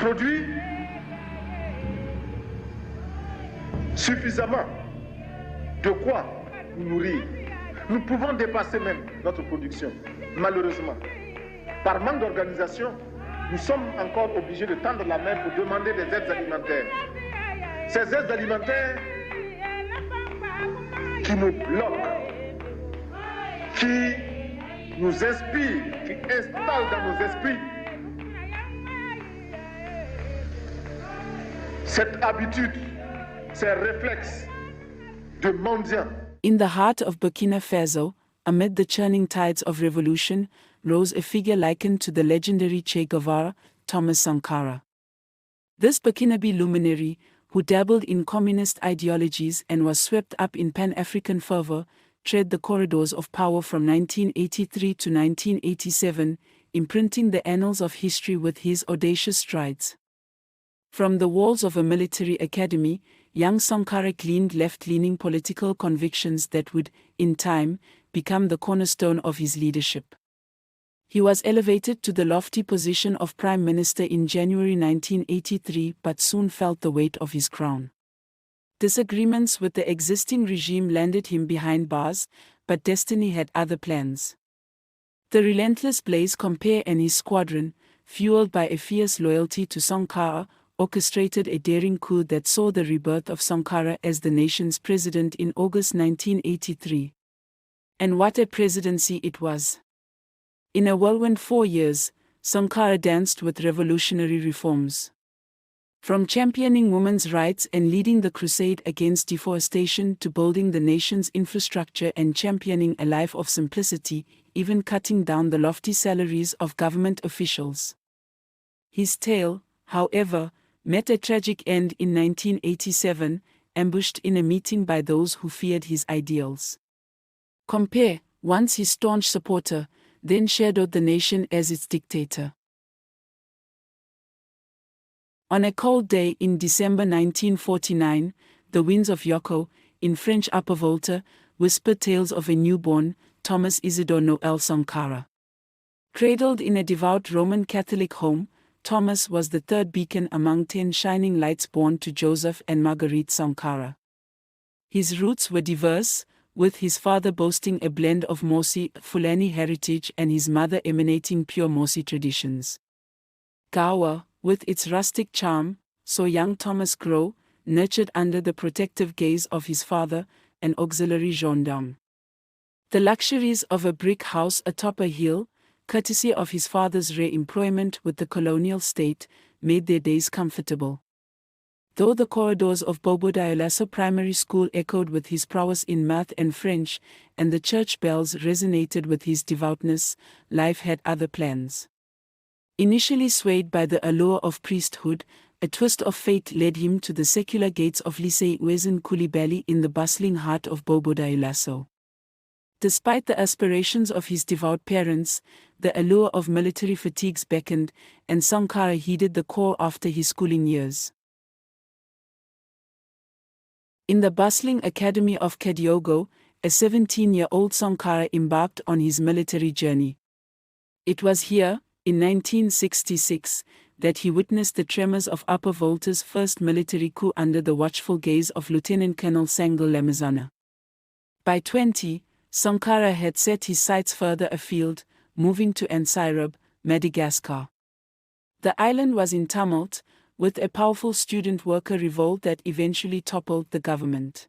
produit suffisamment de quoi nous nourrir. Nous pouvons dépasser même notre production, malheureusement. Par manque d'organisation, nous sommes encore obligés de tendre la main pour demander des aides alimentaires. Ces aides alimentaires qui nous bloquent, qui nous inspirent, qui installent dans nos esprits cette habitude, ces réflexes de mendiant. In the heart of Burkina Faso, amid the churning tides of revolution, rose a figure likened to the legendary Che Guevara, Thomas Sankara. This Burkinabe luminary, who dabbled in communist ideologies and was swept up in Pan-African fervor, tread the corridors of power from 1983 to 1987, imprinting the annals of history with his audacious strides. From the walls of a military academy, young Sankara gleaned left-leaning political convictions that would, in time, become the cornerstone of his leadership. He was elevated to the lofty position of Prime Minister in January 1983 but soon felt the weight of his crown. Disagreements with the existing regime landed him behind bars, but destiny had other plans. The relentless Blaise Compaoré and his squadron, fueled by a fierce loyalty to Sankara, orchestrated a daring coup that saw the rebirth of Sankara as the nation's president in August 1983. And what a presidency it was! In a whirlwind 4 years, Sankara danced with revolutionary reforms. From championing women's rights and leading the crusade against deforestation to building the nation's infrastructure and championing a life of simplicity, even cutting down the lofty salaries of government officials. His tale, however, met a tragic end in 1987, ambushed in a meeting by those who feared his ideals. Compaoré, once his staunch supporter, then shadowed the nation as its dictator. On a cold day in December 1949, the winds of Yoko, in French Upper Volta, whispered tales of a newborn, Thomas Isidore Noël Sankara. Cradled in a devout Roman Catholic home, Thomas was the third beacon among 10 shining lights born to Joseph and Marguerite Sankara. His roots were diverse, with his father boasting a blend of Mossi Fulani heritage and his mother emanating pure Mossi traditions. Gawa, with its rustic charm, saw young Thomas grow, nurtured under the protective gaze of his father, an auxiliary gendarme. The luxuries of a brick house atop a hill, courtesy of his father's rare employment with the colonial state, made their days comfortable. Though the corridors of Bobo Dioulasso Primary School echoed with his prowess in math and French, and the church bells resonated with his devoutness, life had other plans. Initially swayed by the allure of priesthood, a twist of fate led him to the secular gates of Lycée Ouezine Coulibaly in the bustling heart of Bobo Dioulasso. Despite the aspirations of his devout parents, the allure of military fatigues beckoned, and Sankara heeded the call after his schooling years. In the bustling academy of Kadiogo, a 17-year-old Sankara embarked on his military journey. It was here, in 1966, that he witnessed the tremors of Upper Volta's first military coup under the watchful gaze of Lieutenant Colonel Sangal Lamazana. By 20, Sankara had set his sights further afield, moving to Antsirabe, Madagascar. The island was in tumult, with a powerful student-worker revolt that eventually toppled the government.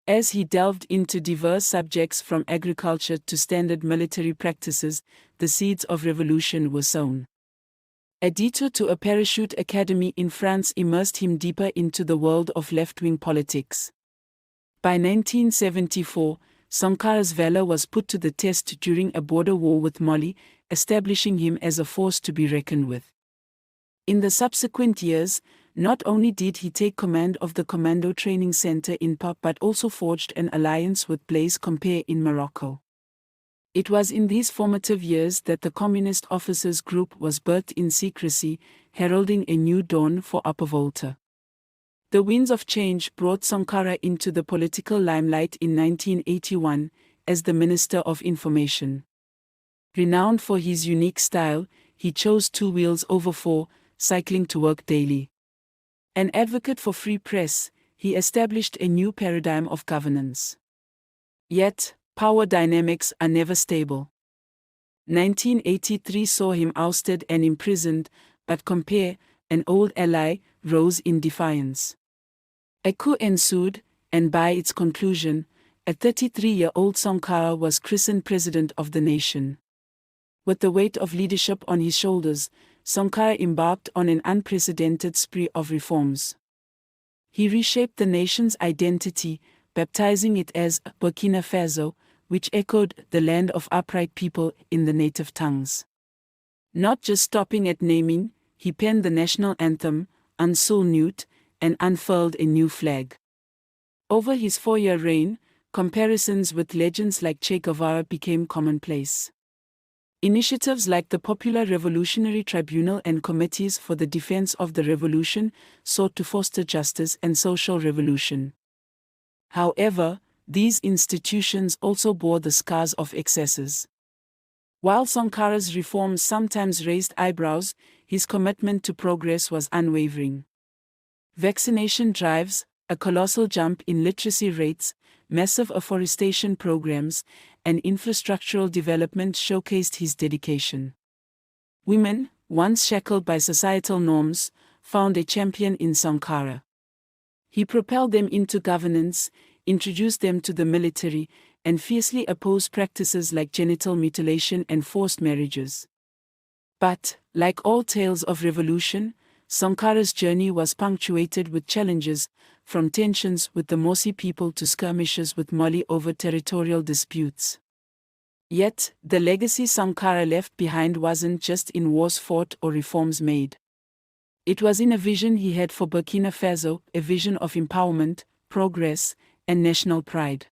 As he delved into diverse subjects from agriculture to standard military practices, the seeds of revolution were sown. A detour to a parachute academy in France immersed him deeper into the world of left-wing politics. By 1974, Sankara's valor was put to the test during a border war with Mali, establishing him as a force to be reckoned with. In the subsequent years, not only did he take command of the Commando Training Center in Pap but also forged an alliance with Blaise Compaoré in Morocco. It was in these formative years that the Communist Officers Group was birthed in secrecy, heralding a new dawn for Upper Volta. The winds of change brought Sankara into the political limelight in 1981, as the Minister of Information. Renowned for his unique style, he chose 2 wheels over 4, cycling to work daily. An advocate for free press, he established a new paradigm of governance. Yet, power dynamics are never stable. 1983 saw him ousted and imprisoned, but Compare, an old ally, rose in defiance. A coup ensued, and by its conclusion, a 33-year-old Sankara was christened President of the nation. With the weight of leadership on his shoulders, Sankara embarked on an unprecedented spree of reforms. He reshaped the nation's identity, baptizing it as Burkina Faso, which echoed the land of upright people in the native tongues. Not just stopping at naming, he penned the national anthem, Unsul Newt, and unfurled a new flag. Over his 4-year reign, comparisons with legends like Che Guevara became commonplace. Initiatives like the Popular Revolutionary Tribunal and Committees for the Defense of the Revolution sought to foster justice and social revolution. However, these institutions also bore the scars of excesses. While Sankara's reforms sometimes raised eyebrows, his commitment to progress was unwavering. Vaccination drives, a colossal jump in literacy rates, massive afforestation programs, and infrastructural development showcased his dedication. Women, once shackled by societal norms, found a champion in Sankara. He propelled them into governance, introduced them to the military, and fiercely opposed practices like genital mutilation and forced marriages. But, like all tales of revolution, Sankara's journey was punctuated with challenges, from tensions with the Mossi people to skirmishes with Mali over territorial disputes. Yet, the legacy Sankara left behind wasn't just in wars fought or reforms made. It was in a vision he had for Burkina Faso, a vision of empowerment, progress, and national pride.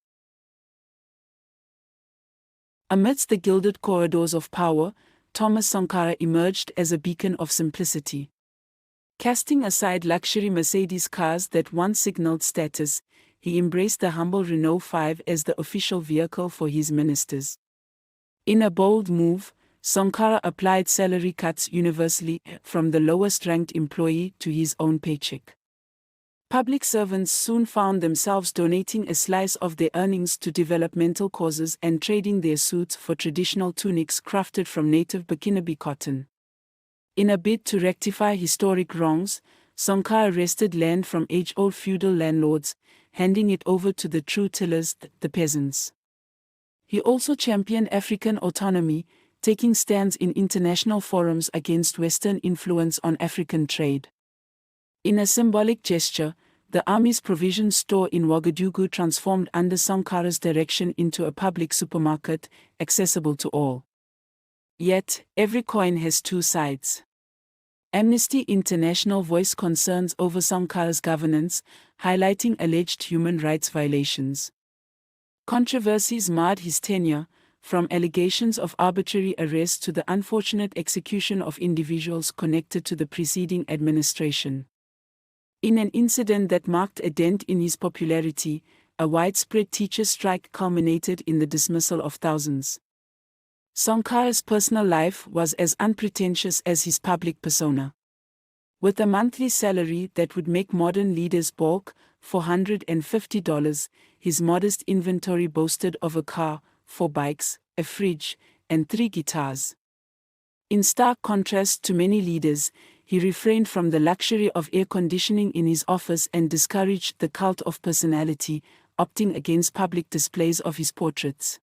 Amidst the gilded corridors of power, Thomas Sankara emerged as a beacon of simplicity. Casting aside luxury Mercedes cars that once signaled status, he embraced the humble Renault 5 as the official vehicle for his ministers. In a bold move, Sankara applied salary cuts universally, from the lowest-ranked employee to his own paycheck. Public servants soon found themselves donating a slice of their earnings to developmental causes and trading their suits for traditional tunics crafted from native Burkinabe cotton. In a bid to rectify historic wrongs, Sankara wrested land from age-old feudal landlords, handing it over to the true tillers, the peasants. He also championed African autonomy, taking stands in international forums against Western influence on African trade. In a symbolic gesture, the army's provision store in Ouagadougou transformed under Sankara's direction into a public supermarket, accessible to all. Yet, every coin has two sides. Amnesty International voiced concerns over Sankara's governance, highlighting alleged human rights violations. Controversies marred his tenure, from allegations of arbitrary arrest to the unfortunate execution of individuals connected to the preceding administration. In an incident that marked a dent in his popularity, a widespread teachers' strike culminated in the dismissal of thousands. Sankara's personal life was as unpretentious as his public persona. With a monthly salary that would make modern leaders balk, $450, his modest inventory boasted of a car, 4 bikes, a fridge, and 3 guitars. In stark contrast to many leaders, he refrained from the luxury of air conditioning in his office and discouraged the cult of personality, opting against public displays of his portraits.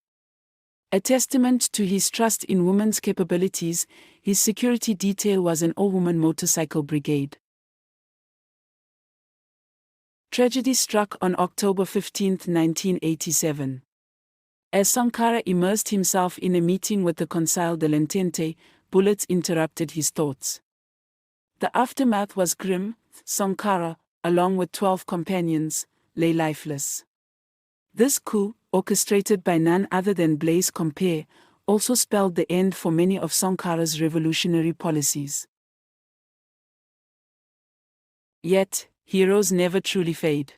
A testament to his trust in women's capabilities, his security detail was an all-woman motorcycle brigade. Tragedy struck on October 15, 1987. As Sankara immersed himself in a meeting with the Conseil de l'Entente, bullets interrupted his thoughts. The aftermath was grim. Sankara, along with 12 companions, lay lifeless. This coup, orchestrated by none other than Blaise Compaoré, also spelled the end for many of Sankara's revolutionary policies. Yet, heroes never truly fade.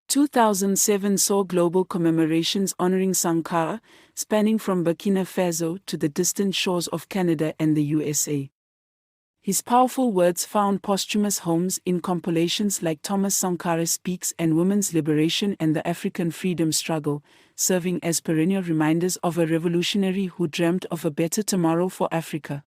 2007 saw global commemorations honoring Sankara, spanning from Burkina Faso to the distant shores of Canada and the USA. His powerful words found posthumous homes in compilations like Thomas Sankara Speaks and Women's Liberation and the African Freedom Struggle, serving as perennial reminders of a revolutionary who dreamt of a better tomorrow for Africa.